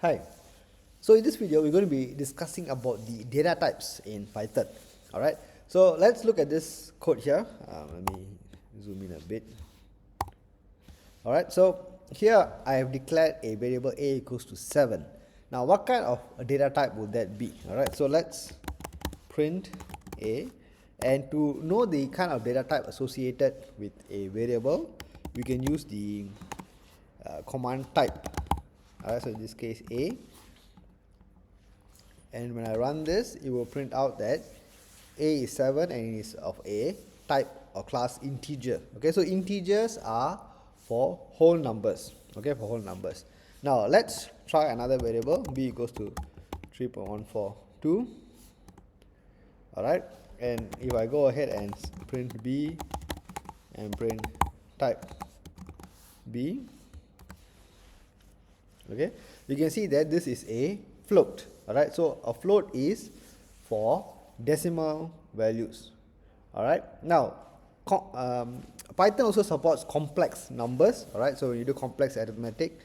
Hi. So in this video, we're going to be discussing about the data types in Python. All right. So let's look at this code here. Let me zoom in a bit. All right. So here I have declared a variable a equals to 7. Now, what kind of a data type would that be? All right. So let's print a, and to know the kind of data type associated with a variable, we can use the command type. Alright, so in this case a, and when I run this, it will print out that a is 7 and it is of a type or class integer. Okay, so integers are for whole numbers. Okay, for whole numbers. Now let's try another variable. B equals to 3.142. Alright, and if I go ahead and print b and print type b, okay, you can see that this is a float. Alright, so a float is for decimal values. Alright, now Python also supports complex numbers. Alright, so when you do complex arithmetic,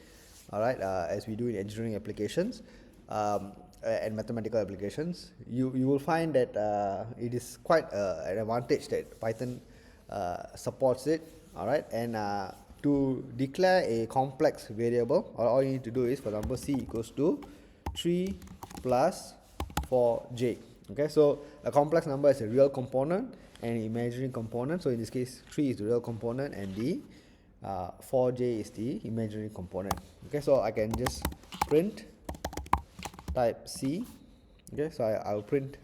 alright, as we do in engineering applications and mathematical applications, you will find that it is quite an advantage that Python supports it. Alright, and to declare a complex variable, all you need to do is, for example, c equals to 3 plus 4j. Okay, so a complex number is a real component and an imaginary component. So in this case, 3 is the real component and the 4j is the imaginary component. Okay, so I can just print type c. Okay, so I'll print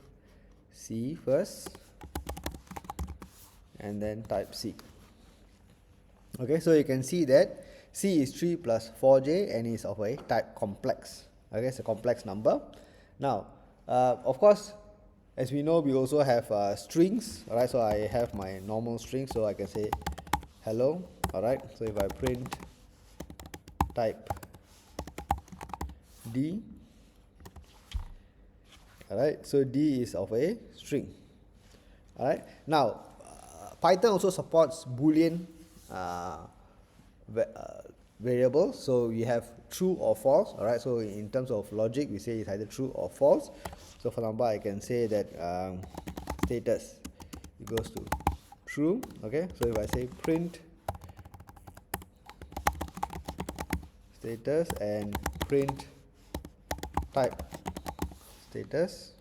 c first and then type c. Okay, so you can see that c is 3 plus 4j and is of a type complex. Okay, it's a complex number. Now, of course, as we know, we also have strings. Alright, so I have my normal string, so I can say hello. Alright, so if I print type d, alright, so d is of a string. Alright, now Python also supports Boolean variables. So we have true or false. Alright, so in terms of logic, we say it's either true or false. So for example, I can say that status equals to true. Okay, so if I say print status and print type status,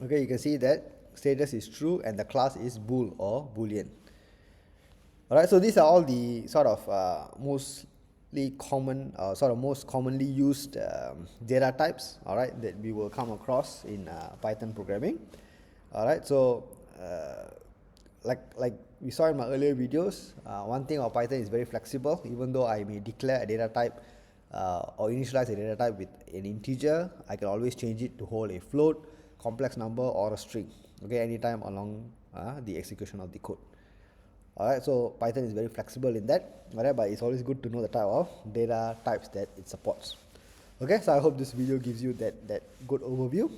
okay, you can see that status is true and the class is bool or boolean. Alright, so these are all the sort of mostly common, most commonly used data types, alright, that we will come across in Python programming. Alright, so like we saw in my earlier videos, one thing about Python is very flexible. Even though I may declare a data type or initialize a data type with an integer, I can always change it to hold a float, complex number, or a string. Okay, anytime along the execution of the code. Alright, so Python is very flexible in that. Alright, but it's always good to know the type of data types that it supports. Okay, so I hope this video gives you that good overview.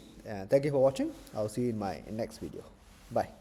Thank you for watching. I'll see you in my next video. Bye.